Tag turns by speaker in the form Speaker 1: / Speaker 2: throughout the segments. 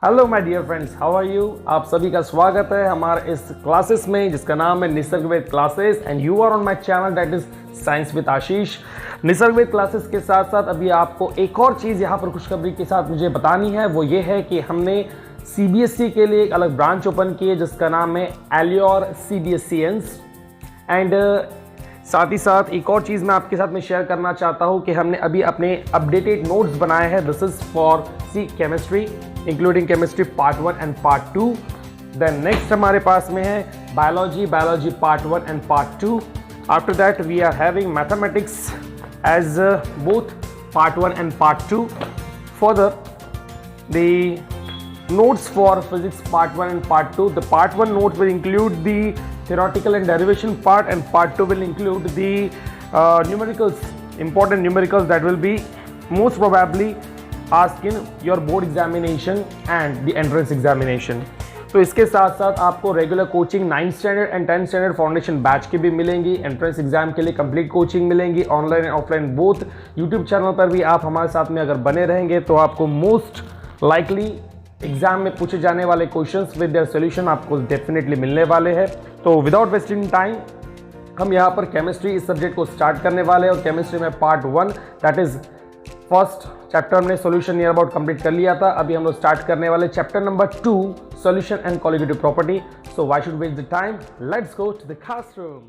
Speaker 1: Hello my dear friends, how are you. आप सभी का स्वागत है हमारे इस क्लासेस में जिसका नाम है Nisargved classes and you are on my channel that is science with Ashish. Nisargved classes के साथ साथ अभी आपको एक और चीज़ यहाँ पर खुशखबरी के साथ मुझे बतानी है, वो ये है कि हमने CBSE के लिए एक अलग ब्रांच ओपन की है जिसका नाम है एलियोर CBSEians एंड साथ ही साथ एक और चीज़ मैं आपके साथ में शेयर करना चाहता हूँ कि हमने अभी अपने अपडेटेड नोट्स बनाए हैं। This is for C chemistry including chemistry part 1 and part 2। Then next हमारे पास में है biology part 1 and part 2। After that we are having mathematics as both part 1 and part 2। Further the notes for physics part 1 and part 2. The part 1 notes will include the theoretical and derivation part, and part 2 will include the numericals, important numericals that will be most probably asked in your board examination and the entrance examination. तो इसके साथ साथ आपको regular coaching 9th standard and 10th standard foundation batch की भी मिलेंगी। Entrance exam के लिए कंप्लीट कोचिंग मिलेंगी online and offline both. YouTube channel पर भी आप हमारे साथ में अगर बने रहेंगे तो आपको मोस्ट लाइकली एग्जाम में पूछे जाने वाले क्वेश्चंस विद देयर सॉल्यूशन आपको डेफिनेटली मिलने वाले हैं। तो विदाउट वेस्टिंग टाइम हम यहाँ पर केमिस्ट्री इस सब्जेक्ट को स्टार्ट करने वाले हैं और केमिस्ट्री में part 1 that is first chapter हमने सॉल्यूशन नियर अबाउट कंप्लीट कर लिया था। अभी हम लोग स्टार्ट करने वाले chapter number 2 solution and colligative property. So why should waste the time, let's go to the classroom.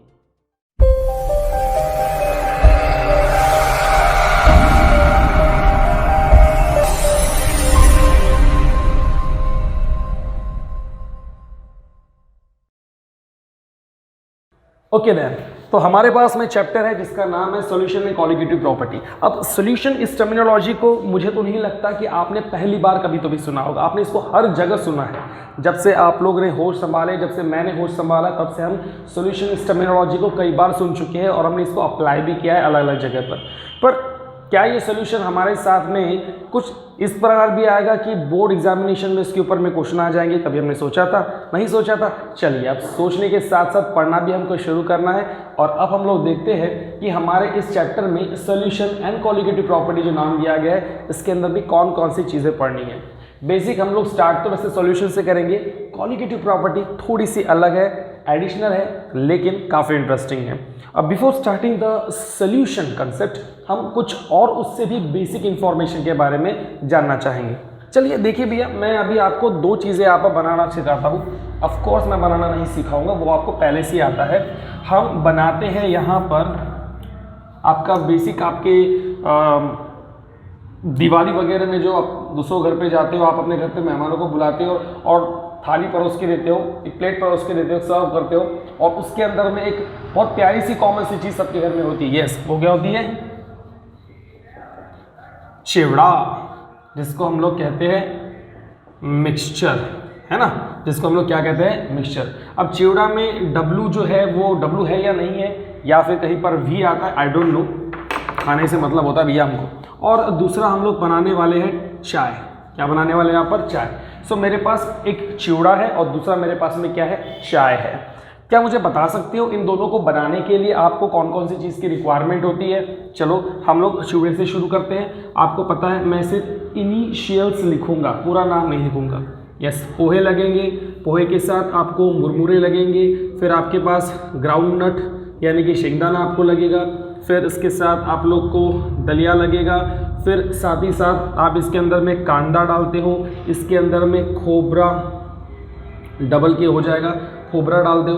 Speaker 1: Okay then, तो हमारे पास में चैप्टर है जिसका नाम है सॉल्यूशन एंड कॉलिगेटिव प्रॉपर्टी। अब सॉल्यूशन इस टर्मिनोलॉजी को मुझे तो नहीं लगता कि आपने पहली बार कभी तो भी सुना होगा। आपने इसको हर जगह सुना है। जब से आप लोग ने होश संभाले, जब से मैंने होश संभाला, तब से हम सॉल्यूशन इस टर्मिनोलॉजी को कई बार सुन चुके हैं और हमने इसको अप्लाई भी किया है अलग अलग जगह पर क्या ये सॉल्यूशन हमारे साथ में कुछ इस प्रकार भी आएगा कि बोर्ड एग्जामिनेशन में इसके ऊपर में क्वेश्चन आ जाएंगे? कभी हमने सोचा था? नहीं सोचा था। चलिए, अब सोचने के साथ साथ पढ़ना भी हमको शुरू करना है। और अब हम लोग देखते हैं कि हमारे इस चैप्टर में सॉल्यूशन एंड कॉलिगेटिव प्रॉपर्टी जो नाम दिया गया है, इसके अंदर भी कौन कौन सी चीज़ें पढ़नी है। बेसिक हम लोग स्टार्ट तो वैसे सॉल्यूशन से करेंगे। कॉलिगेटिव प्रॉपर्टी थोड़ी सी अलग है, एडिशनल है, लेकिन काफ़ी इंटरेस्टिंग है। अब before starting the solution concept हम कुछ और उससे भी बेसिक इंफॉर्मेशन के बारे में जानना चाहेंगे। चलिए देखिए भैया, मैं अभी आपको दो चीज़ें यहाँ पर बनाना सिखाता हूँ। ऑफ कोर्स मैं बनाना नहीं सिखाऊंगा, वो आपको पहले से आता है। हम बनाते हैं यहाँ पर आपका बेसिक, आपके दिवाली वगैरह में जो आप दूसरों घर पे जाते हो, आप अपने घर पे मेहमानों को बुलाते हो और थाली परोस के देते हो, एक प्लेट परोस के देते हो, सर्व करते हो, और उसके अंदर में एक बहुत प्यारी सी कॉमन सी चीज़ सबके घर में होती है। यस, वो क्या होती है? चिवड़ा, जिसको हम लोग कहते हैं मिक्सचर, है ना, जिसको हम लोग क्या कहते हैं? मिक्सचर। अब चिवड़ा में डब्लू जो है वो डब्लू है या नहीं है, या फिर कहीं पर वी आता है, आई डोंट नो। खाने से मतलब होता है भैया हमको। और दूसरा हम लोग बनाने वाले हैं चाय। क्या बनाने वाले हैं यहाँ पर? चाय। सो मेरे पास एक चिवड़ा है और दूसरा मेरे पास में क्या है? चाय है। क्या मुझे बता सकते हो इन दोनों को बनाने के लिए आपको कौन कौन सी चीज़ की रिक्वायरमेंट होती है? चलो हम लोग चिवड़े से शुरू करते हैं। आपको पता है मैं सिर्फ इनिशियल्स लिखूंगा, पूरा नाम नहीं लिखूंगा। यस, पोहे लगेंगे, पोहे के साथ आपको मुरमुरे लगेंगे, फिर आपके पास ग्राउंड नट यानी कि शेंगदाना आपको लगेगा, फिर इसके साथ आप लोग को दलिया लगेगा, फिर साथ ही साथ आप इसके अंदर में कांदा डालते हो, इसके अंदर में खोबरा डबल के हो जाएगा, खोबरा डाल दो।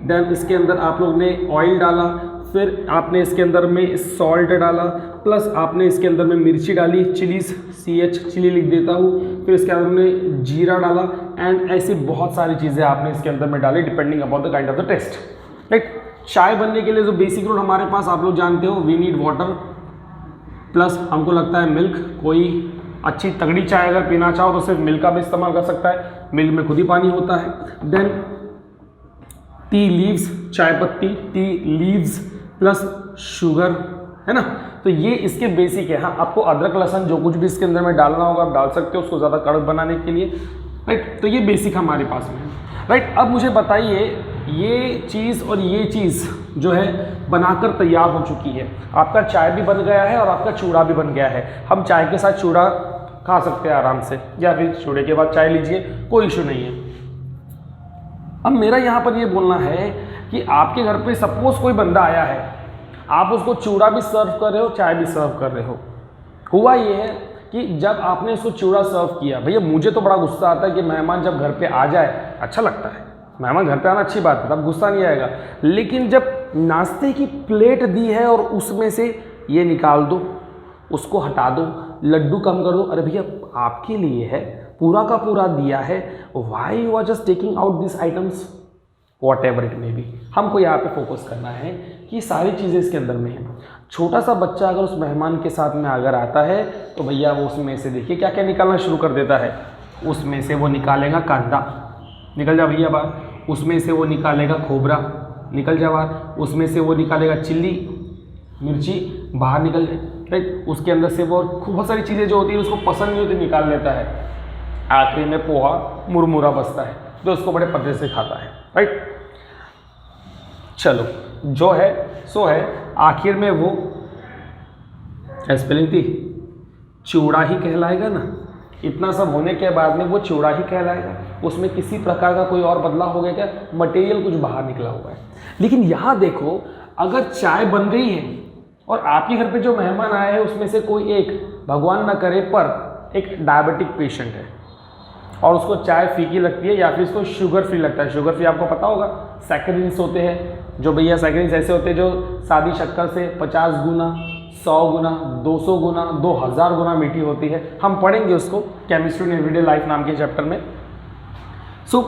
Speaker 1: देन इसके अंदर आप लोग ने ऑयल डाला, फिर आपने इसके अंदर में सॉल्ट डाला, प्लस आपने इसके अंदर में मिर्ची डाली, चिलीज CH चिली लिख देता हूँ, फिर इसके अंदर में जीरा डाला, एंड ऐसी बहुत सारी चीज़ें आपने इसके अंदर में डाली depending upon the kind of the taste. Right. चाय बनने के लिए जो बेसिक रूल हमारे पास आप लोग जानते हो, वी नीड वाटर प्लस हमको लगता है मिल्क। कोई अच्छी तगड़ी चाय अगर पीना चाहो तो सिर्फ मिल्क का भी इस्तेमाल कर सकता है, मिल्क में खुद ही पानी होता है। देन टी लीव्स, चाय पत्ती, टी लीव्स प्लस शुगर, है ना। तो ये इसके बेसिक है। हाँ, आपको अदरक लहसुन जो कुछ भी इसके अंदर में डालना होगा आप डाल सकते हो उसको ज़्यादा कड़क बनाने के लिए। राइट, तो ये बेसिक हमारे पास में है। राइट, अब मुझे बताइए ये चीज़ और ये चीज़ जो है बनाकर तैयार हो चुकी है। आपका चाय भी बन गया है और आपका चूड़ा भी बन गया है। हम चाय के साथ चूड़ा खा सकते हैं आराम से, या फिर चिवड़े के बाद चाय लीजिए, कोई इशू नहीं है। अब मेरा यहाँ पर ये बोलना है कि आपके घर पे सपोज कोई बंदा आया है, आप उसको चिवड़ा भी सर्व कर रहे हो, चाय भी सर्व कर रहे हो। हुआ ये है कि जब आपने उसको चिवड़ा सर्व किया, भैया मुझे तो बड़ा गुस्सा आता है कि मेहमान जब घर पे आ जाए, अच्छा लगता है, मेहमान घर पे आना अच्छी बात है, तब गुस्सा नहीं आएगा। लेकिन जब नाश्ते की प्लेट दी है और उसमें से ये निकाल दो, उसको हटा दो, लड्डू कम कर दो, अरे भैया आपके लिए है, पूरा का पूरा दिया है, why you are just taking out this items, whatever it may be. हमको यहाँ पे फोकस करना है कि सारी चीज़ें इसके अंदर में हैं। छोटा सा बच्चा अगर उस मेहमान के साथ में अगर आता है तो भैया वो उसमें से देखिए क्या क्या निकालना शुरू कर देता है। उसमें से वो निकालेगा कांदा, निकल जा भैया बाहर। उसमें से वो निकालेगा खोबरा, निकल जा बाहर। उसमें से वो निकालेगा चिल्ली, मिर्ची, बाहर निकल जाए, राइट। उसके अंदर से वो बहुत सारी चीज़ें जो होती है उसको पसंद नहीं होती, निकाल लेता है। आखिरी में पोहा मुरमुरा बचता है जो उसको बड़े पद्धति से खाता है, राइट। चलो जो है सो है, आखिर में वो क्या स्पेलिंग थी, चिवड़ा ही कहलाएगा ना। इतना सब होने के बाद में वो चिवड़ा ही कहलाएगा, उसमें किसी प्रकार का कोई और बदलाव हो गया क्या, मटेरियल कुछ बाहर निकला हुआ है। लेकिन यहाँ देखो, अगर चाय बन गई है और आपके घर पे जो मेहमान आए हैं उसमें से कोई एक, भगवान ना करे पर एक डायबिटिक पेशेंट है और उसको चाय फीकी लगती है या फिर उसको शुगर फ्री लगता है। शुगर फ्री आपको पता होगा, सैकरिन्स होते हैं जो, भैया सैकरिन्स ऐसे होते हैं जो सादी शक्कर से 50 गुना, 100 गुना, 200 गुना, 2000 गुना मीठी होती है। हम पढ़ेंगे उसको केमिस्ट्री इन एवरीडे लाइफ नाम के चैप्टर में। सो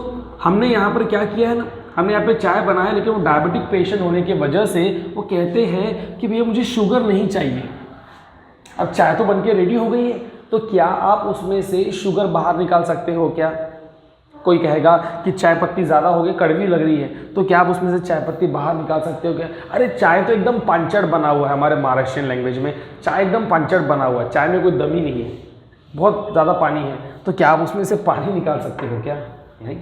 Speaker 1: हमने यहाँ पर क्या किया है ना, हमने यहाँ पे चाय बनाया, लेकिन वो डायबिटिक पेशेंट होने की वजह से वो कहते हैं कि भैया मुझे शुगर नहीं चाहिए। अब चाय तो बन के रेडी हो गई है, तो क्या आप उसमें से शुगर बाहर निकाल सकते हो क्या? कोई कहेगा कि चाय पत्ती ज़्यादा हो गई, कड़वी लग रही है, तो क्या आप उसमें से चाय पत्ती बाहर निकाल सकते हो क्या? अरे चाय तो एकदम पंचड़ बना हुआ है, हमारे महाराष्ट्रियन लैंग्वेज में चाय एकदम पंचड़ बना हुआ है, चाय में कोई दम ही नहीं है, बहुत ज़्यादा पानी है, तो क्या आप उसमें से पानी निकाल सकते हो क्या? नहीं,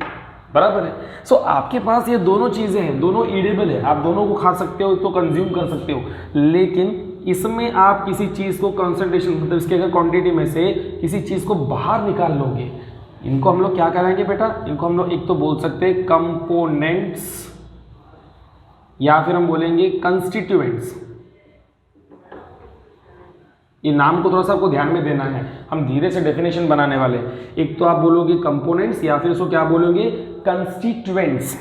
Speaker 1: बराबर है। सो आपके पास ये दोनों चीज़ें हैं, दोनों ईडेबल है, आप दोनों को खा सकते हो, तो कंज्यूम कर सकते हो। लेकिन इसमें आप किसी चीज़ को कंसंट्रेशन, मतलब इसके अगर क्वांटिटी में से किसी चीज़ को बाहर निकाल लोगे, इनको हम लोग क्या करेंगे बेटा, इनको हम लोग एक तो बोल सकते हैं कंपोनेंट्स, या फिर हम बोलेंगे कंस्टिट्यूएंट्स। ये नाम को थोड़ा सा आपको ध्यान में देना है, हम धीरे से डेफिनेशन बनाने वाले। एक तो आप बोलोगे कंपोनेंट्स या फिर उसको क्या बोलोगे, कंस्टिट्यूएंट्स,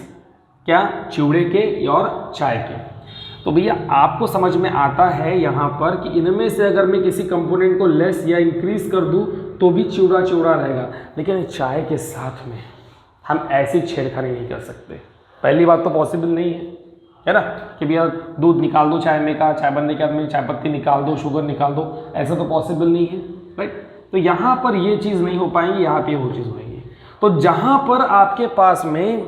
Speaker 1: क्या, चिवड़े के और चाय के। तो भैया आपको समझ में आता है यहाँ पर कि इनमें से अगर मैं किसी कंपोनेंट को लेस या इंक्रीज कर दूँ तो भी चिवड़ा चिवड़ा रहेगा, लेकिन चाय के साथ में हम ऐसी छेड़खानी नहीं कर सकते। पहली बात तो पॉसिबल नहीं है ना, कि भैया दूध निकाल दो चाय में का, चाय बनने के बाद में चाय पत्ती निकाल दो, शुगर निकाल दो, ऐसा तो पॉसिबल नहीं है, राइट। तो यहाँ पर ये चीज़ नहीं हो पाएंगी, यहाँ पे वो चीज़ होगी। तो जहाँ पर आपके पास में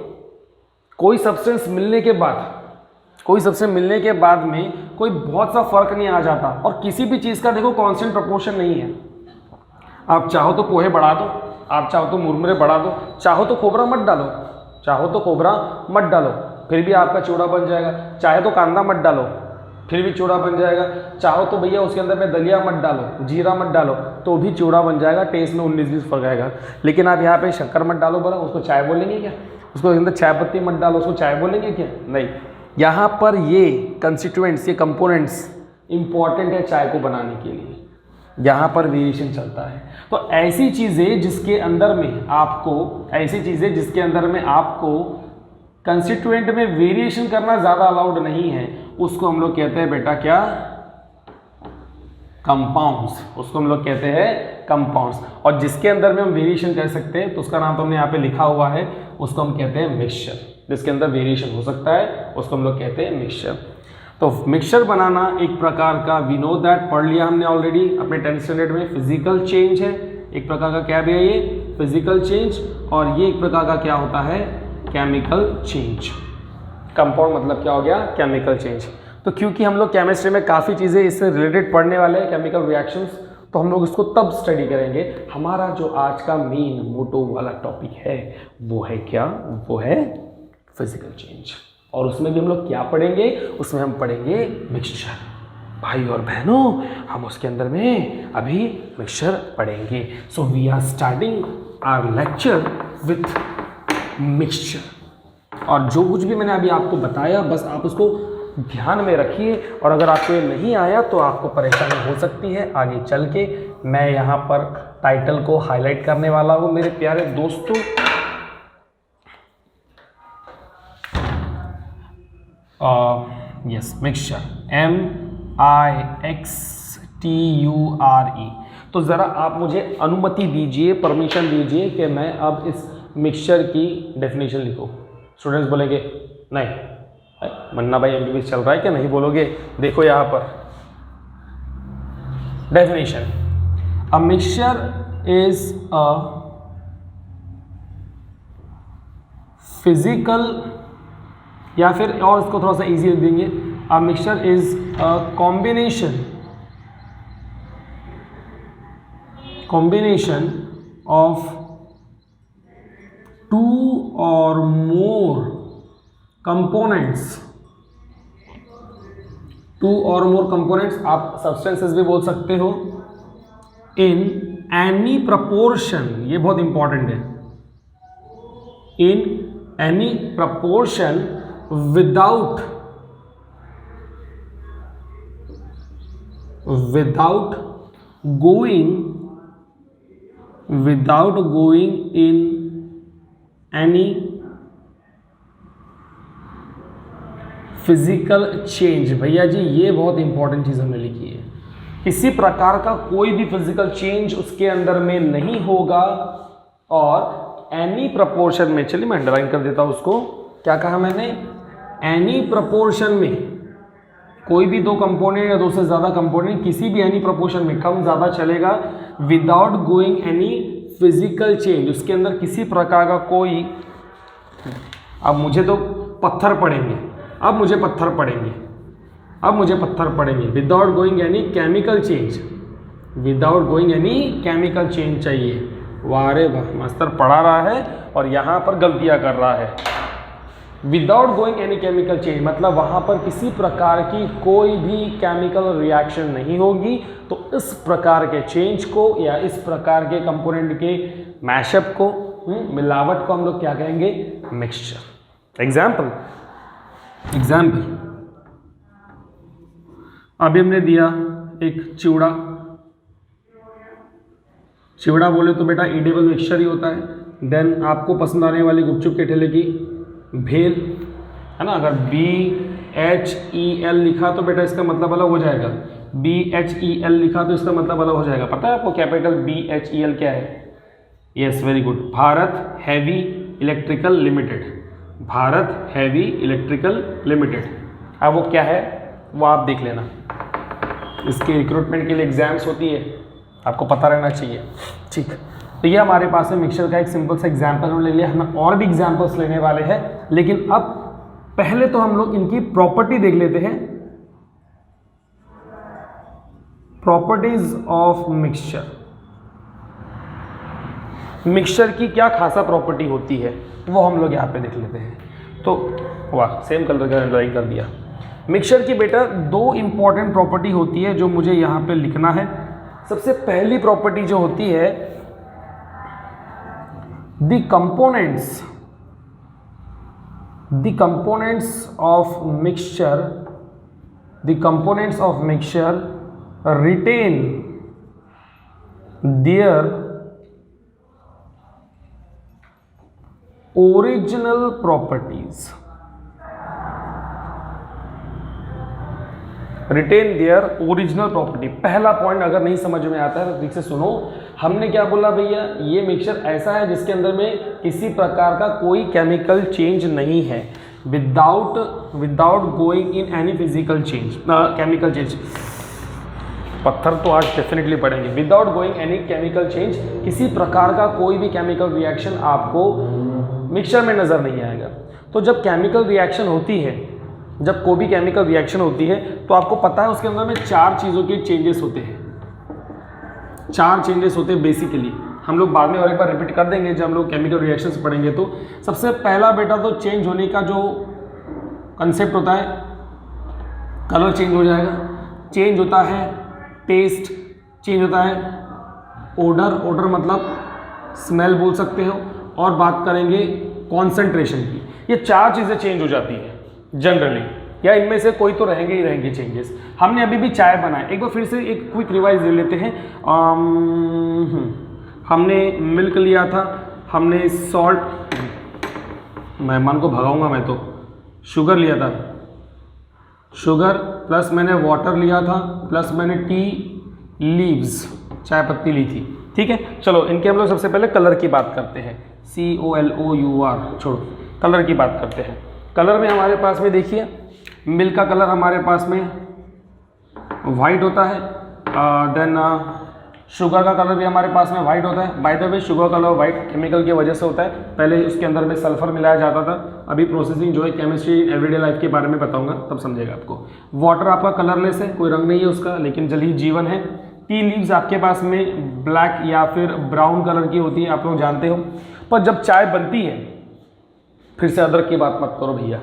Speaker 1: कोई सब्सटेंस मिलने के बाद, में कोई बहुत सा फर्क नहीं आ जाता, और किसी भी चीज़ का देखो कांस्टेंट प्रोपोर्शन नहीं है। आप चाहो तो पोहे बढ़ा दो, आप चाहो तो मुरमुरे बढ़ा दो, चाहो तो खोबरा मत डालो, फिर भी आपका चिवड़ा बन जाएगा। चाहे तो कांदा मत डालो, फिर भी चिवड़ा बन जाएगा। चाहो तो भैया उसके अंदर में दलिया मत डालो, जीरा मत डालो, तो भी चिवड़ा बन जाएगा। टेस्ट में 19-20 फर्क आएगा। लेकिन आप यहाँ पे शक्कर मत डालो, बड़ा उसको चाय बोलेंगे क्या? उसको अंदर चाय पत्ती मत डालो, उसको चाय बोलेंगे क्या? नहीं। यहाँ पर ये कंस्टिट्यूएंट्स, ये कंपोनेंट्स इंपॉर्टेंट है चाय को बनाने के लिए, यहाँ पर वेरिएशन चलता है। तो ऐसी चीज़ें जिसके अंदर में आपको कंस्टिट्यूएंट में वेरिएशन करना ज़्यादा अलाउड नहीं है, उसको हम लोग कहते हैं बेटा क्या, कंपाउंड्स। उसको हम लोग कहते हैं कंपाउंड्स। और जिसके अंदर में हम वेरिएशन कर सकते हैं तो उसका नाम तो हमने यहाँ पे लिखा हुआ है, उसको हम कहते हैं मिक्सचर। जिसके अंदर वेरिएशन हो सकता है उसको हम लोग कहते हैं मिक्सचर। तो मिक्सचर बनाना एक प्रकार का, वी नो दैट, पढ़ लिया हमने ऑलरेडी अपने 10th स्टैंडर्ड में, फिजिकल चेंज है एक प्रकार का। क्या भी है ये? Physical change. और ये एक प्रकार का क्या होता है? Chemical change. कंपाउंड मतलब क्या हो गया? Chemical change. तो क्योंकि हम लोग केमिस्ट्री में काफ़ी चीज़ें इससे रिलेटेड पढ़ने वाले हैं, केमिकल रिएक्शंस, तो हम लोग इसको तब स्टडी करेंगे। हमारा जो आज का मेन मोटो वाला टॉपिक है वो है क्या? वो है फिजिकल चेंज। और उसमें भी हम लोग क्या पढ़ेंगे? उसमें हम पढ़ेंगे मिक्सचर। भाई और बहनों, हम उसके अंदर में अभी मिक्सचर पढ़ेंगे। So we are starting our lecture with mixture. और जो कुछ भी मैंने अभी आपको बताया बस आप उसको ध्यान में रखिए, और अगर आपको ये नहीं आया तो आपको परेशानी हो सकती है आगे चल के। मैं यहाँ पर टाइटल को हाईलाइट करने वाला हूँ मेरे प्यारे दोस्तों। Yes, mixture, MIXTURE। तो ज़रा आप मुझे अनुमति दीजिए, परमिशन दीजिए कि मैं अब इस मिक्सचर की डेफिनेशन लिखूँ। स्टूडेंट्स बोलेंगे नहीं, मन्ना भाई MBBS चल रहा है क्या, नहीं बोलोगे? देखो यहाँ पर definition, a mixture is a physical, या फिर और इसको थोड़ा सा इजी देंगे, a mixture is a combination of two or more components, आप substances भी बोल सकते हो, in any proportion, ये बहुत इंपॉर्टेंट है, in any proportion without going in any physical change. भैया जी ये बहुत इंपॉर्टेंट चीज़ हमने लिखी है, किसी प्रकार का कोई भी फिजिकल चेंज उसके अंदर में नहीं होगा, और एनी प्रपोर्शन में, चलिए मैं अंडरलाइन कर देता हूँ उसको, क्या कहा मैंने, एनी प्रपोर्शन में, कोई भी दो कंपोनेंट या दो से ज़्यादा कंपोनेंट किसी भी एनी प्रपोर्शन में, कम ज़्यादा चलेगा, without going any physical change, उसके अंदर किसी प्रकार का कोई, अब मुझे तो पत्थर पड़ेंगे, अब मुझे पत्थर पड़ेंगे, without going any chemical change, चाहिए। वाह रे वाह, मास्टर पढ़ा रहा है और यहाँ पर गलतियाँ कर रहा है। Without going any chemical change मतलब वहाँ पर किसी प्रकार की कोई भी केमिकल रिएक्शन नहीं होगी, तो इस प्रकार के चेंज को या इस प्रकार के कंपोनेंट के मैशअप को, मिलावट को हम लोग क्या कहेंगे, मिक्सचर। एग्जाम्पल, अभी हमने दिया एक चिवड़ा बोले तो बेटा ईडेबल मिक्सचर ही होता है। देन आपको पसंद आने वाली गुपचुप के ठेले की भेल, है ना, अगर BHEL लिखा तो बेटा इसका मतलब अलग हो जाएगा, BHEL लिखा तो इसका मतलब अलग हो जाएगा। पता है आपको कैपिटल BHEL क्या है? Yes, very good, Bharat heavy electrical limited. अब वो क्या है वो आप देख लेना, इसके रिक्रूटमेंट के लिए एग्जाम्स होती है, आपको पता रहना चाहिए, ठीक। तो ये हमारे पास में मिक्सचर का एक सिंपल सा एग्जाम्पल हमने ले लिया, हमें और भी एग्जाम्पल्स लेने वाले हैं, लेकिन अब पहले तो हम लोग इनकी प्रॉपर्टी देख लेते हैं। प्रॉपर्टीज ऑफ मिक्सचर की क्या खासा प्रॉपर्टी होती है वो हम लोग यहाँ पे देख लेते हैं। तो वाह, सेम कलर का ड्राइंग कर दिया। मिक्सचर की बेटा दो इंपॉर्टेंट प्रॉपर्टी होती है जो मुझे यहाँ पे लिखना है। सबसे पहली प्रॉपर्टी जो होती है, the components of mixture retain their original properties। Retain their original property. पहला पॉइंट अगर नहीं समझ में आता है तो ठीक से सुनो, हमने क्या बोला भैया, ये मिक्सचर ऐसा है जिसके अंदर में किसी प्रकार का कोई केमिकल चेंज नहीं है, without going in any physical change, chemical change. पत्थर तो आज डेफिनेटली पढ़ेंगे। Without going any chemical change, किसी प्रकार का कोई भी केमिकल रिएक्शन आपको मिक्सचर में नज़र नहीं आएगा। तो जब केमिकल रिएक्शन होती है, जब कोई भी केमिकल रिएक्शन होती है तो आपको पता है उसके अंदर में चार चीज़ों के चेंजेस होते हैं, बेसिकली। हम लोग बाद में और एक बार रिपीट कर देंगे जब हम लोग केमिकल रिएक्शंस पढ़ेंगे। तो सबसे पहला बेटा तो चेंज होने का जो कंसेप्ट होता है, कलर चेंज हो जाएगा। चेंज होता है टेस्ट, चेंज होता है ओडर, ओडर मतलब स्मेल बोल सकते हो, और बात करेंगे कॉन्सेंट्रेशन की। ये 4 चीज़ें चेंज हो जाती है जनरली, या इनमें से कोई तो रहेंगे ही रहेंगे चेंजेस। हमने अभी भी चाय बनाया, एक बार फिर से एक क्विक रिवाइज ले लेते हैं। हमने मिल्क लिया था, हमने सॉल्ट, मेहमान को भगाऊंगा मैं तो, शुगर लिया था, शुगर प्लस मैंने वाटर लिया था, प्लस मैंने टी लीव्स, चाय पत्ती ली थी। ठीक है, चलो इनके हम लोग सबसे पहले कलर की बात करते हैं। COLOUR, छोड़ो, कलर की बात करते हैं। कलर में हमारे पास में देखिए मिल्क का कलर हमारे पास में वाइट होता है, देन शुगर का कलर भी हमारे पास में वाइट होता है। By the way sugar colour white chemical की वजह से होता है, पहले उसके अंदर में सल्फर मिलाया जाता था, अभी प्रोसेसिंग जो है केमिस्ट्री एवरीडे लाइफ के बारे में बताऊंगा तब समझेगा आपको। वाटर आपका कलरलेस है, कोई रंग नहीं है उसका, लेकिन जल ही जीवन है। टी लीव्स आपके पास में ब्लैक या फिर ब्राउन कलर की होती है, आप लोग जानते हो। पर जब चाय बनती है, फिर से अदरक की बात मत करो भैया,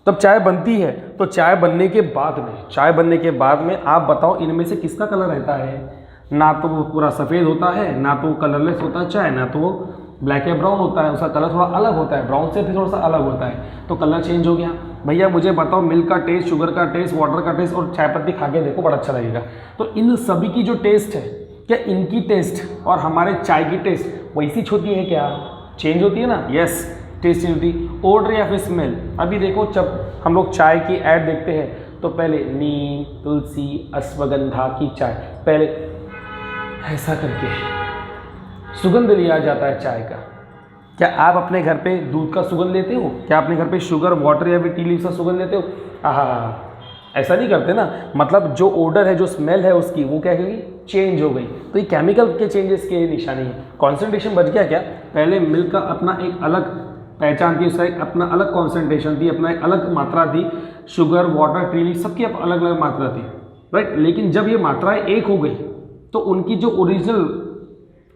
Speaker 1: तब चाय बनती है तो चाय बनने के बाद में आप बताओ इनमें से किसका कलर रहता है? ना तो वो पूरा सफ़ेद होता है, ना तो वो कलरलेस होता है चाय, ना तो वो ब्लैक या ब्राउन होता है, उसका कलर थोड़ा अलग होता है, ब्राउन से भी थोड़ा सा अलग होता है, तो कलर चेंज हो गया। भैया मुझे बताओ मिल्क का टेस्ट, शुगर का टेस्ट, वाटर का टेस्ट और चाय पत्ती खा के देखो, बड़ा अच्छा लगेगा। तो इन सभी की जो टेस्ट है, क्या इनकी टेस्ट और हमारे चाय की टेस्ट वैसी होती है क्या? चेंज होती है ना? यस, टेस्ट चेंज होती है। ऑर्डर या फिर स्मेल, अभी देखो जब हम लोग चाय की ऐड देखते हैं तो पहले नीम, तुलसी, अश्वगंधा की चाय, पहले ऐसा करके सुगंध लिया जाता है चाय का। क्या आप अपने घर पे दूध का सुगंध लेते हो? क्या अपने घर पे शुगर, वाटर या फिर टी लीव्स का सुगंध लेते हो? ऐसा नहीं करते ना। मतलब जो ऑर्डर है, जो स्मेल है उसकी, वो क्या करेगी? चेंज हो गई। तो ये केमिकल के चेंजेस की निशानी है। कॉन्सेंट्रेशन बच गया क्या? पहले मिल्क का अपना एक अलग पहचान थी, उसका एक अपना अलग कॉन्सेंट्रेशन थी, अपना एक अलग मात्रा थी। शुगर, वाटर, टी लीव सबकी अलग अलग मात्रा थी, राइट। लेकिन जब ये मात्राएं एक हो गई तो उनकी जो ओरिजिनल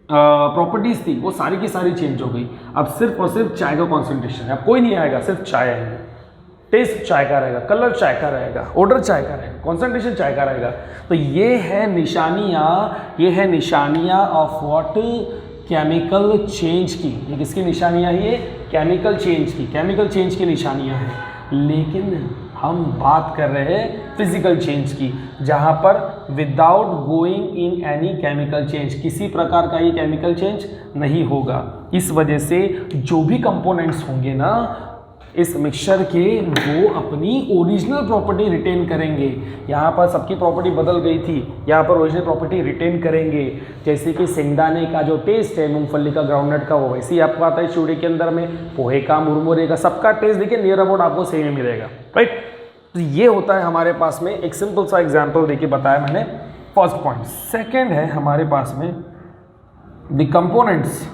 Speaker 1: प्रॉपर्टीज थी वो सारी की सारी चेंज हो गई। अब सिर्फ और सिर्फ चाय का कॉन्सेंट्रेशन है, अब कोई नहीं आएगा, सिर्फ चाय आएगी। टेस्ट चाय का रहेगा, कलर चाय का रहेगा, ऑर्डर चाय का रहेगा, कॉन्सेंट्रेशन चाय का रहेगा। तो ये है निशानियाँ ऑफ व्हाट? केमिकल चेंज की। ये किसकी निशानियाँ है? ये केमिकल चेंज की निशानियाँ हैं। लेकिन हम बात कर रहे हैं फिजिकल चेंज की, जहाँ पर without going in any chemical change, किसी प्रकार का ये केमिकल चेंज नहीं होगा। इस वजह से जो भी कंपोनेंट्स होंगे ना इस मिक्सचर के, वो अपनी ओरिजिनल प्रॉपर्टी रिटेन करेंगे। यहाँ पर सबकी प्रॉपर्टी बदल गई थी, यहाँ पर ओरिजिनल प्रॉपर्टी रिटेन करेंगे। जैसे कि सिंगदाने का जो टेस्ट है, मूंगफली का, ग्राउंडनट का, वो वैसे ही आपको आता है चूड़े के अंदर में, पोहे का, मुरमुरे का, सबका टेस्ट देखिए नियर अबाउट आपको सेम ही मिलेगा, राइट। तो ये होता है हमारे पास में। एक सिंपल सा एग्जाम्पल देखिए बताया मैंने, फर्स्ट पॉइंट। सेकेंड है हमारे पास में the components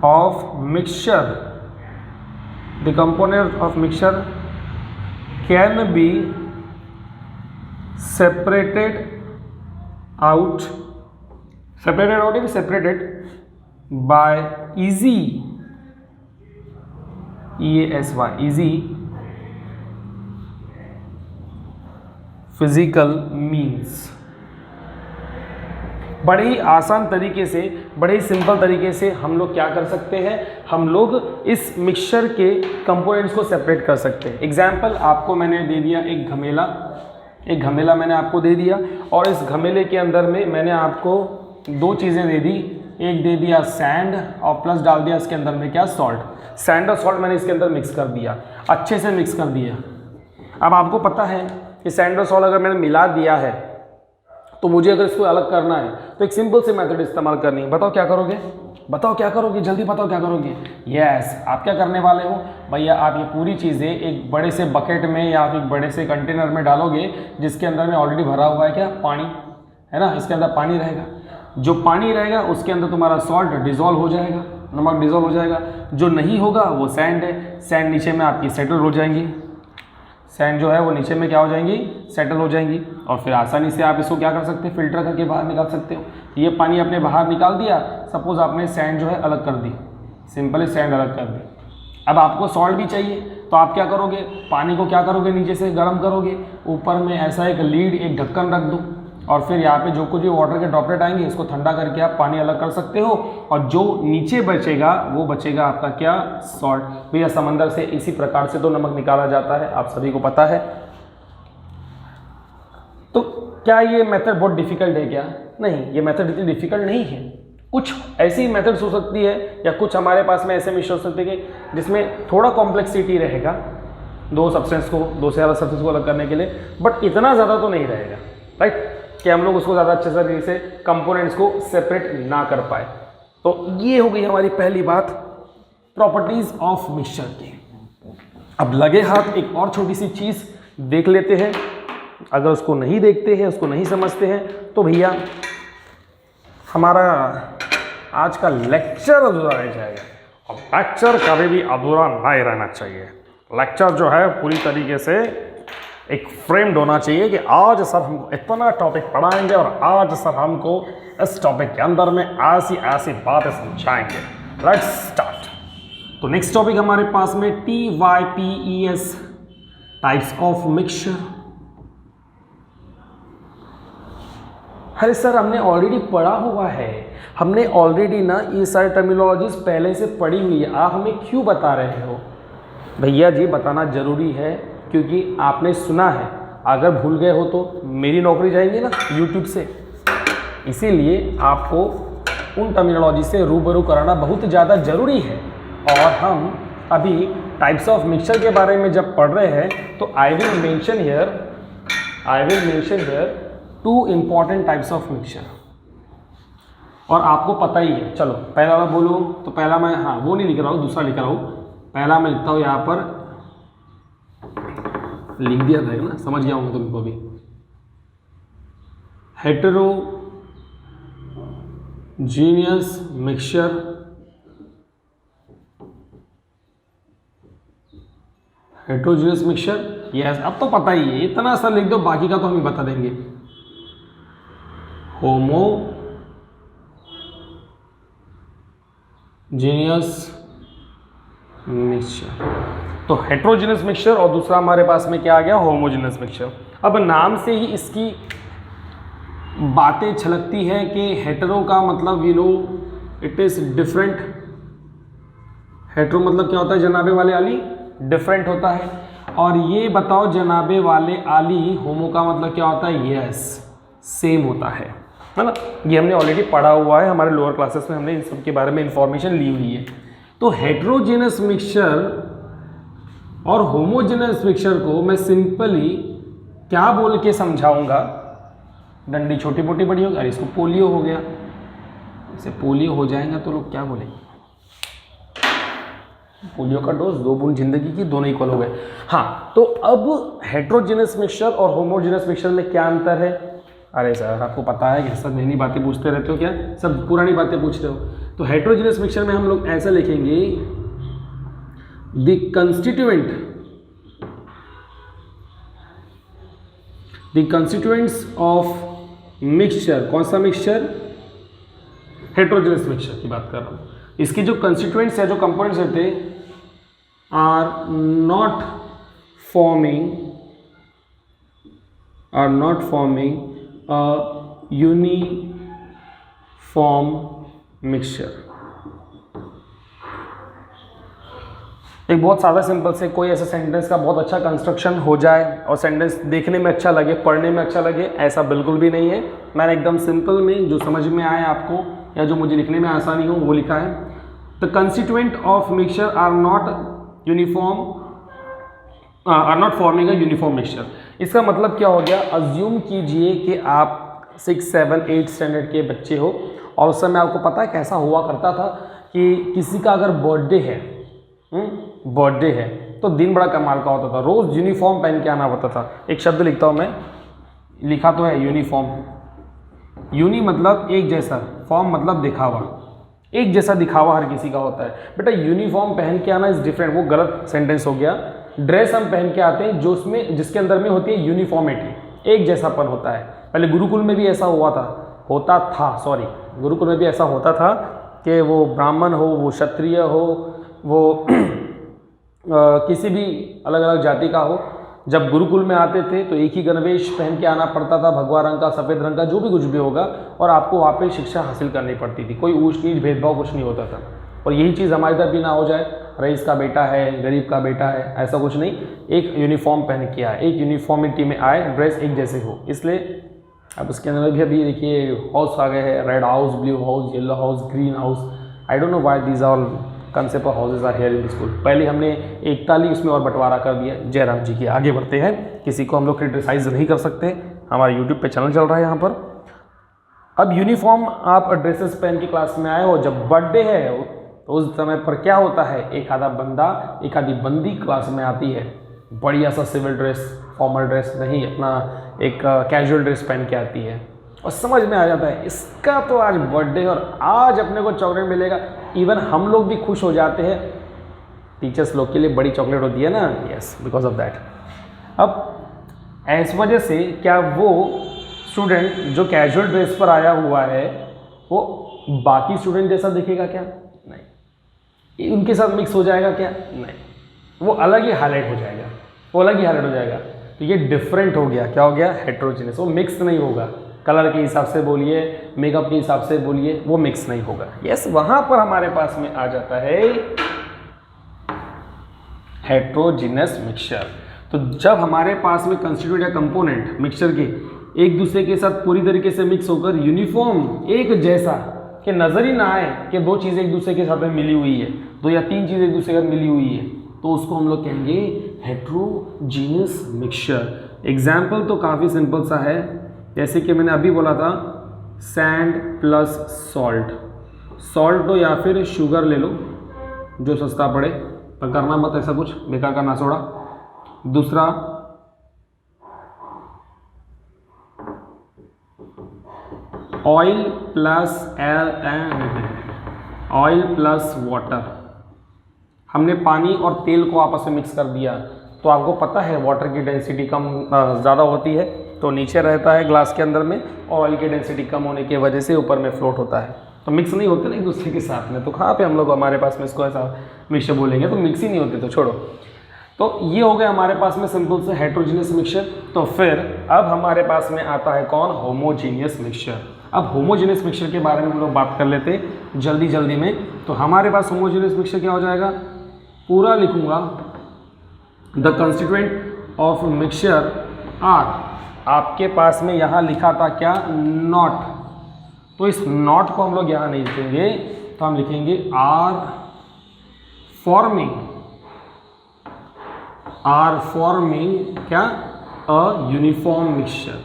Speaker 1: of mixture. The component of mixture can be separated out by easy physical means। बड़े ही आसान तरीके से, बड़े ही सिंपल तरीके से हम लोग क्या कर सकते हैं? हम लोग इस मिक्सचर के कंपोनेंट्स को सेपरेट कर सकते हैं। एग्जाम्पल आपको मैंने दे दिया, एक घमेला मैंने आपको दे दिया, और इस घमेले के अंदर में मैंने आपको 2 चीज़ें दे दी। एक दे दिया सैंड और प्लस डाल दिया इसके अंदर में क्या? सॉल्ट। सैंड और सॉल्ट मैंने इसके अंदर मिक्स कर दिया, अच्छे से मिक्स कर दिया। अब आपको पता है कि सैंड और सॉल्ट अगर मैंने मिला दिया है तो मुझे अगर इसको अलग करना है तो एक सिंपल से मेथड इस्तेमाल करनी है। बताओ क्या करोगे? जल्दी बताओ क्या करोगे? यस, आप क्या करने वाले हो भैया? आप ये पूरी चीज़ें एक बड़े से बकेट में या फिर एक बड़े से कंटेनर में डालोगे, जिसके अंदर में ऑलरेडी भरा हुआ है क्या? पानी, है ना। इसके अंदर पानी रहेगा, जो पानी रहेगा उसके अंदर तुम्हारा सॉल्ट डिजोल्व हो जाएगा, नमक डिजोल्व हो जाएगा। जो नहीं होगा वो सैंड है, सैंड नीचे में आपकी सेटल हो जाएंगी, सैंड जो है वो नीचे में क्या हो जाएंगी? सेटल हो जाएंगी। और फिर आसानी से आप इसको क्या कर सकते हैं? फिल्टर करके बाहर निकाल सकते हो। ये पानी आपने बाहर निकाल दिया, सपोज आपने सैंड जो है अलग कर दी, सिंपली सैंड अलग कर दी। अब आपको सॉल्ट भी चाहिए, तो आप क्या करोगे, पानी को क्या करोगे, नीचे से गर्म करोगे, ऊपर में ऐसा एक लीड, एक ढक्कन रख दो, और फिर यहाँ पे जो कुछ भी वाटर के ड्रॉपलेट आएंगे इसको ठंडा करके आप पानी अलग कर सकते हो, और जो नीचे बचेगा वो बचेगा आपका क्या, सॉल्ट। भैया समंदर से इसी प्रकार से तो नमक निकाला जाता है, आप सभी को पता है। तो क्या ये मेथड बहुत डिफिकल्ट है क्या? नहीं, ये मेथड इतनी डिफिकल्ट नहीं है। कुछ ऐसी मेथड्स हो सकती है या कुछ हमारे पास में ऐसे मिश्रण हो सकते हैं कि जिसमें थोड़ा कॉम्प्लेक्सिटी रहेगा दो सब्सटेंस को, दो से ज़्यादा सब्सटेंस को अलग करने के लिए, बट इतना ज़्यादा तो नहीं रहेगा, राइट, कि हम लोग उसको ज़्यादा अच्छे तरीके से कंपोनेंट्स को सेपरेट ना कर पाए। तो ये हो गई हमारी पहली बात, प्रॉपर्टीज ऑफ मिक्सचर की। अब लगे हाथ एक और छोटी सी चीज़ देख लेते हैं। अगर उसको नहीं देखते हैं, उसको नहीं समझते हैं, तो भैया हमारा आज का लेक्चर अधूरा रह जाएगा। और लेक्चर कभी भी अधूरा नहीं रहना चाहिए। लेक्चर जो है पूरी तरीके से एक फ्रेम्ड होना चाहिए कि आज सर हमको इतना टॉपिक पढ़ाएंगे और आज सर हमको इस टॉपिक के अंदर में ऐसी ऐसी बातें समझाएंगे। Let's start. तो नेक्स्ट टॉपिक हमारे पास में TYPES, टाइप्स ऑफ मिक्सचर। अरे सर हमने ऑलरेडी पढ़ा हुआ है, हमने ऑलरेडी ना ये सारी टर्मिनोलॉजीज पहले से पढ़ी हुई है, आप हमें क्यों बता रहे हो? भैया जी बताना ज़रूरी है क्योंकि आपने सुना है, अगर भूल गए हो तो मेरी नौकरी जाएगी ना यूट्यूब से। इसीलिए आपको उन टर्मिनोलॉजी से रूबरू कराना बहुत ज़्यादा ज़रूरी है। और हम अभी टाइप्स ऑफ मिक्सचर के बारे में जब पढ़ रहे हैं तो I will mention here 2 important types of mixture. और आपको पता ही है, चलो पहला मैं बोलूँ तो पहला मैं, हाँ वो नहीं लिख रहा हूँ, दूसरा लिख रहा हूँ। पहला मैं लिखता हूँ, यहाँ पर लिख दिया था ना, समझ गया हूँ तुमको भी। Heterogeneous mixture, heterogeneous mixture, yes अब तो पता ही है, इतना सा लिख दो, बाकी का तो हम बता देंगे। होमोजीनियस मिक्सचर, तो हेटेरोजीनियस मिक्सचर, और दूसरा हमारे पास में क्या आ गया, होमोजीनियस मिक्सचर। अब नाम से ही इसकी बातें छलकती है कि हेटेरो का मतलब इट इज डिफरेंट। हेटेरो मतलब क्या होता है जनाबे वाले आली, डिफरेंट होता है। और ये बताओ जनाबे वाले आली, होमो का मतलब क्या होता है, यस सेम होता है ना। ये हमने ऑलरेडी पढ़ा हुआ है, हमारे लोअर क्लासेस में हमने इन सब के बारे में इंफॉर्मेशन ली हुई है। तो हेटेरोजेनस मिक्सचर और होमोजेनस मिक्सचर को मैं सिंपली क्या बोल के समझाऊंगा, डंडी छोटी मोटी बड़ी होगी, अरे इसको पोलियो हो गया, इसे पोलियो हो जाएगा तो लोग क्या बोलेंगे, पोलियो का डोज 2 बूंद जिंदगी की, दोनों इक्वल हो गए। हाँ, तो अब हेटेरोजेनस मिक्सचर और होमोजेनस मिक्सचर में क्या अंतर है? अरे सर आपको पता है कि सब नई बातें पूछते रहते हो क्या, सब पुरानी बातें पूछते हो। तो हेटेरोजेनस मिक्सचर में हम लोग ऐसा लिखेंगे, द कंस्टिट्यूएंट्स ऑफ मिक्सचर, कौन सा मिक्सचर, हेटेरोजेनस मिक्सचर की बात कर रहा हूँ। इसके जो कंस्टिट्यूएंट्स है, जो कंपोनेंट्स रहते हैं, are not forming a uniform mixture. एक बहुत सादा सिंपल से कोई ऐसा सेंटेंस का बहुत अच्छा कंस्ट्रक्शन हो जाए और सेंटेंस देखने में अच्छा लगे, पढ़ने में अच्छा लगे, ऐसा बिल्कुल भी नहीं है। मैंने एकदम सिंपल में जो समझ में आए आपको या जो मुझे लिखने में आसानी हो वो लिखा है। The constituent of mixture are not forming a uniform mixture. इसका मतलब क्या हो गया, अज्यूम कीजिए कि आप 6, 7, 8 स्टैंडर्ड के बच्चे हो और उस समय आपको पता है कैसा हुआ करता था कि किसी का अगर बर्थडे है तो दिन बड़ा कमाल का होता था, रोज़ यूनिफॉर्म पहन के आना पड़ता था। एक शब्द लिखता हूँ मैं, लिखा तो है यूनिफॉर्म, यूनि मतलब एक जैसा, फॉर्म मतलब दिखावा, एक जैसा दिखावा हर किसी का होता है। बेटा यूनिफॉर्म पहन के आना इज डिफरेंट, वो गलत सेंटेंस हो गया। ड्रेस हम पहन के आते हैं जिसके अंदर में होती है यूनिफॉर्मिटी, एक जैसापन होता है। पहले गुरुकुल में भी ऐसा गुरुकुल में भी ऐसा होता था कि वो ब्राह्मण हो, वो क्षत्रिय हो, वो किसी भी अलग अलग जाति का हो, जब गुरुकुल में आते थे तो एक ही गणवेश पहन के आना पड़ता था, भगवा रंग का, सफ़ेद रंग का, जो भी कुछ भी होगा, और आपको वहाँ पे शिक्षा हासिल करनी पड़ती थी। कोई ऊंच नीच भेदभाव कुछ नहीं होता था। और यही चीज़ हमारे इधर भी ना हो जाए, रईस का बेटा है, गरीब का बेटा है, ऐसा कुछ नहीं। एक यूनिफॉर्म पहन के आए, एक यूनिफॉर्मिटी में आए, ड्रेस एक जैसे हो। इसलिए अब उसके अंदर भी अभी देखिए हाउस आ गए हैं, red house, blue house, yellow house, green house. I don't know why these all concept of houses are here in the school. पहले हमने एकता ली, उसमें और बंटवारा कर दिया। जयराम जी की आगे बढ़ते हैं, किसी को हम लोग क्रिटिसाइज नहीं कर सकते, हमारा यूट्यूब पे चैनल चल रहा है यहाँ पर। अब यूनिफॉर्म आप ड्रेसेस पहन के क्लास में आए हो, जब बर्थडे है तो उस समय पर क्या होता है, एक आधा बंदा, एक आधी बंदी क्लास में आती है, बढ़िया सा सिविल ड्रेस, फॉर्मल ड्रेस नहीं, अपना एक कैजुअल ड्रेस पहन के आती है, और समझ में आ जाता है इसका तो आज बर्थडे है और आज अपने को चॉकलेट मिलेगा। इवन हम लोग भी खुश हो जाते हैं, टीचर्स लोग के लिए बड़ी चॉकलेट होती है ना, यस, बिकॉज ऑफ दैट। अब इस वजह से क्या वो स्टूडेंट जो कैजुअल ड्रेस पर आया हुआ है वो बाकी स्टूडेंट जैसा दिखेगा क्या? नहीं। उनके साथ मिक्स हो जाएगा क्या? नहीं। वो अलग ही हाईलाइट हो जाएगा, वो अलग ही हाईलाइट हो जाएगा। तो ये डिफरेंट हो गया, क्या हो गया? हेट्रोजीनियस। वो मिक्स नहीं होगा, कलर के हिसाब से बोलिए, मेकअप के हिसाब से बोलिए, वो मिक्स नहीं होगा। यस, वहाँ पर हमारे पास में आ जाता है हेट्रोजीनियस मिक्सचर। तो जब हमारे पास में कंस्टिट्यूएंट या कंपोनेंट मिक्सचर के एक दूसरे के साथ पूरी तरीके से मिक्स होकर यूनिफॉर्म एक जैसा कि नज़र ही ना आए कि दो चीज़ें एक दूसरे के साथ में मिली हुई है, दो या तीन चीज़ें एक दूसरे के साथ मिली हुई है, तो उसको हम लोग कहेंगे हेट्रोजीनियस मिक्सचर। एग्जाम्पल तो काफ़ी सिंपल सा है, जैसे कि मैंने अभी बोला था सैंड प्लस सॉल्ट। सॉल्ट लो या फिर शुगर ले लो, जो सस्ता पड़े, पर करना मत ऐसा कुछ बेकार का नासोड़ा। दूसरा ऑयल प्लस वाटर। हमने पानी और तेल को आपस में मिक्स कर दिया, तो आपको पता है वाटर की डेंसिटी कम ज़्यादा होती है, तो नीचे रहता है ग्लास के अंदर में, और ऑयल की डेंसिटी कम होने की वजह से ऊपर में फ्लोट होता है। तो मिक्स नहीं होते ना एक दूसरे के साथ में, तो कहाँ पे हम लोग हमारे पास में इसको ऐसा मिक्सचर बोलेंगे, तो मिक्स ही नहीं होते, तो छोड़ो। तो ये हो गया हमारे पास में सिंपल से हेट्रोजीनियस मिक्सचर। तो फिर अब हमारे पास में आता है कौन? Homogeneous mixture. अब होमोजीनियस मिक्सचर के बारे में हम लोग बात कर लेते हैं जल्दी जल्दी में। तो हमारे पास होमोजीनियस मिक्सचर क्या हो जाएगा? पूरा लिखूंगा, the constituent of mixture are. आपके पास में यहाँ लिखा था क्या? नॉट। तो इस नॉट को हम लोग यहाँ नहीं लिखेंगे, तो हम लिखेंगे आर फॉर्मिंग क्या? अ यूनिफॉर्म मिक्सचर।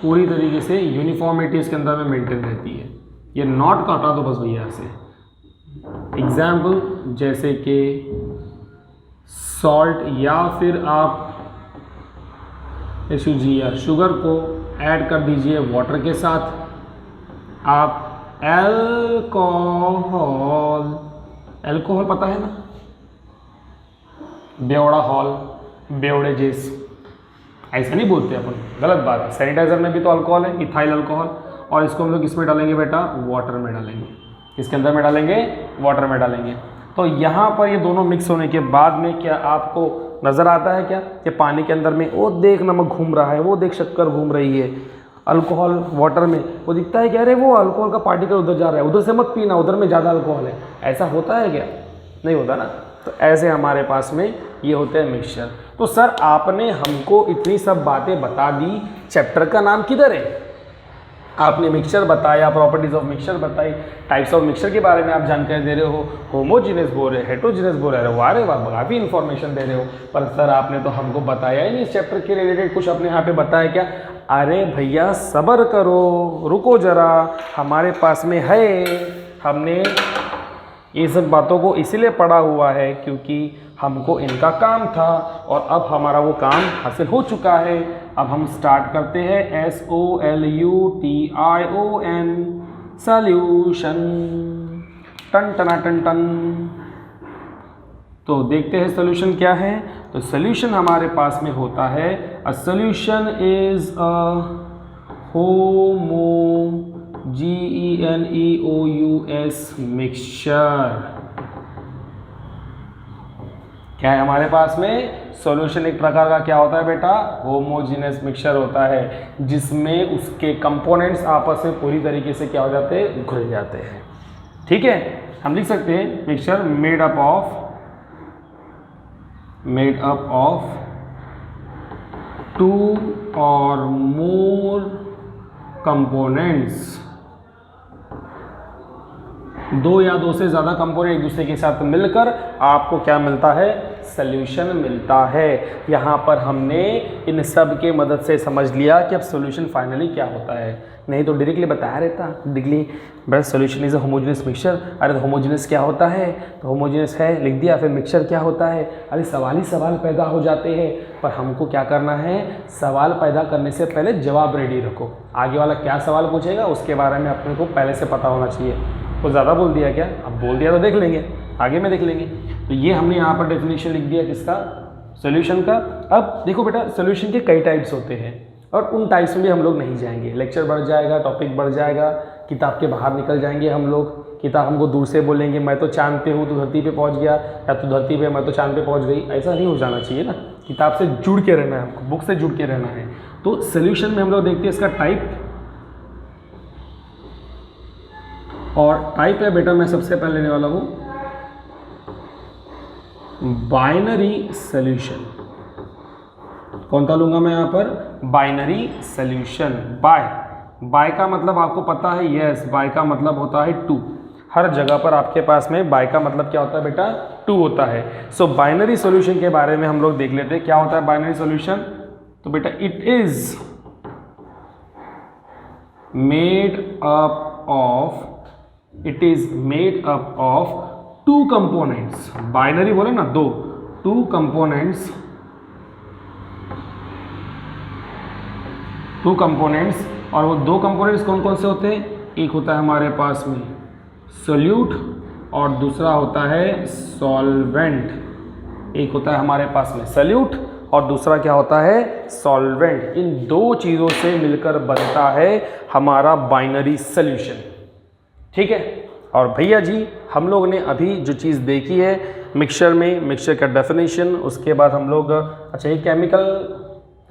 Speaker 1: पूरी तरीके से यूनिफॉर्मिटी इसके अंदर में मेंटेन रहती है। ये नॉट का हटा दो बस भैया ऐसे। एग्जाम्पल जैसे कि सॉल्ट, या फिर आप SUGR शुगर को ऐड कर दीजिए वाटर के साथ। आप एल्कोहल पता है ना, बेवड़ा हॉल, बेवड़े जेस, ऐसा नहीं बोलते अपन, गलत बात है। सैनिटाइजर में भी तो अल्कोहल है, इथाइल अल्कोहल, और इसको हम लोग किसमें डालेंगे बेटा? वाटर में डालेंगे। किसके अंदर में डालेंगे? वाटर में डालेंगे। तो यहाँ पर ये दोनों मिक्स होने के बाद में क्या आपको नज़र आता है क्या कि पानी के अंदर में वो देख नमक घूम रहा है, वो देख शक्कर घूम रही है, अल्कोहल वाटर में वो दिखता है कि अरे वो अल्कोहल का पार्टिकल उधर जा रहा है, उधर से मत पीना, उधर में ज़्यादा अल्कोहल है। ऐसा होता है क्या? नहीं होता ना। तो ऐसे हमारे पास में ये होते हैं मिक्सचर। तो सर आपने हमको इतनी सब बातें बता दी, चैप्टर का नाम किधर है? आपने मिक्सचर बताया, प्रॉपर्टीज ऑफ मिक्सचर बताई, टाइप्स ऑफ मिक्सचर के बारे में आप जानकारी दे रहे हो, होमोजीनियस बोल रहे, हेट्रोजीनियस बोल रहे हो, वारे वाह काफ़ी इन्फॉर्मेशन दे रहे हो, पर सर आपने तो हमको बताया ही नहीं इस चैप्टर के रिलेटेड कुछ। अपने यहाँ पे बताया क्या? अरे भैया सब्र करो, रुको जरा, हमारे पास में है, हमने ये सब बातों को इसीलिए पढ़ा हुआ है क्योंकि हमको इनका काम था, और अब हमारा वो काम हासिल हो चुका है। अब हम स्टार्ट करते हैं SOLUTION, सॉल्यूशन। टन टना टन टन। तो देखते हैं सॉल्यूशन क्या है। तो सॉल्यूशन हमारे पास में होता है, a solution is a homogeneous mixture. क्या है हमारे पास में? सॉल्यूशन एक प्रकार का क्या होता है बेटा? होमोजेनियस मिक्सचर होता है, जिसमें उसके कंपोनेंट्स आपस में पूरी तरीके से क्या हो जाते हैं? घुल जाते हैं। ठीक है, हम लिख सकते हैं मिक्सचर मेड अप ऑफ 2 और मोर कंपोनेंट्स, 2 या 2 से ज़्यादा कंपोनेंट एक दूसरे के साथ मिलकर आपको क्या मिलता है? सॉल्यूशन मिलता है। यहाँ पर हमने इन सब के मदद से समझ लिया कि अब सॉल्यूशन फाइनली क्या होता है, नहीं तो डायरेक्टली बताया रहता डायरेक्टली बस solution is a homogeneous mixture. अरे तो होमोजेनियस क्या होता है? तो होमोजेनियस है लिख दिया, फिर मिक्सचर क्या होता है? अरे सवाल ही सवाल पैदा हो जाते हैं। पर हमको क्या करना है? सवाल पैदा करने से पहले जवाब रेडी रखो। आगे वाला क्या सवाल पूछेगा उसके बारे में अपने को पहले से पता होना चाहिए। वो ज़्यादा बोल दिया क्या? अब बोल दिया तो देख लेंगे, आगे में देख लेंगे। तो ये हमने यहाँ पर डेफिनेशन लिख दिया किसका? सॉल्यूशन का। अब देखो बेटा, सॉल्यूशन के कई टाइप्स होते हैं और उन टाइप्स में भी हम लोग नहीं जाएंगे। लेक्चर बढ़ जाएगा, टॉपिक बढ़ जाएगा, किताब के बाहर निकल जाएंगे हम लोग। किताब हमको दूर से बोलेंगे मैं तो चांद पे हूँ, तू धरती पे पहुँच गया, या तू धरती पे मैं तो चांद पे पहुँच गई। ऐसा नहीं हो जाना चाहिए ना। किताब से जुड़ के रहना है हमको, बुक से जुड़ के रहना है। तो सॉल्यूशन में हम लोग देखते हैं इसका टाइप, और टाइप है बेटा मैं सबसे पहले लेने वाला हूँ बाइनरी सॉल्यूशन। कौन सा लूँगा मैं यहाँ पर? Binary solution. बाय का मतलब आपको पता है? यस, बाय का मतलब होता है 2। हर जगह पर आपके पास में बाय का मतलब क्या होता है बेटा? 2 होता है। सो बाइनरी सॉल्यूशन के बारे में हम लोग देख लेते हैं क्या होता है बाइनरी सॉल्यूशन। तो बेटा it is made up of 2 components. Binary बोले ना, 2 कंपोनेंट्स, 2 कंपोनेंट्स। और वो 2 कंपोनेंट्स कौन कौन से होते हैं? एक होता है हमारे पास में सोल्यूट और दूसरा होता है सॉल्वेंट। एक होता है हमारे पास में सोल्यूट और दूसरा क्या होता है? सॉल्वेंट। इन 2 चीज़ों से मिलकर बनता है हमारा बाइनरी सॉल्यूशन। ठीक है। और भैया जी हम लोग ने अभी जो चीज़ देखी है मिक्सचर में, मिक्सचर का डेफिनेशन, उसके बाद हम लोग अच्छा ये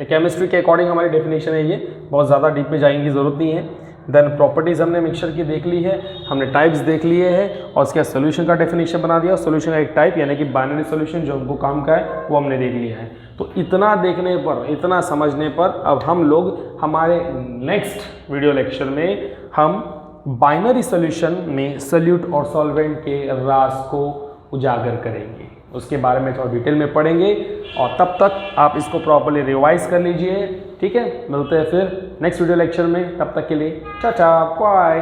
Speaker 1: केमिस्ट्री के अकॉर्डिंग हमारी डेफिनेशन है, ये बहुत ज़्यादा डीप में जाने की ज़रूरत नहीं है। देन प्रॉपर्टीज़ हमने मिक्सचर की देख ली है, हमने टाइप्स देख लिए हैं और उसके बाद सोल्यूशन का डेफिनेशन बना दिया। सोल्यूशन का एक टाइप यानी कि बाइनरी सोल्यूशन जो हमको काम का है वो हमने देख लिया है। तो इतना देखने पर, इतना समझने पर अब हम लोग हमारे नेक्स्ट वीडियो लेक्चर में हम बाइनरी सॉल्यूशन में सोल्यूट और सॉल्वेंट के राज को उजागर करेंगे, उसके बारे में थोड़ा डिटेल में पढ़ेंगे। और तब तक आप इसको प्रॉपर्ली रिवाइज कर लीजिए। ठीक है, मिलते हैं फिर नेक्स्ट वीडियो लेक्चर में। तब तक के लिए टाटा बाय।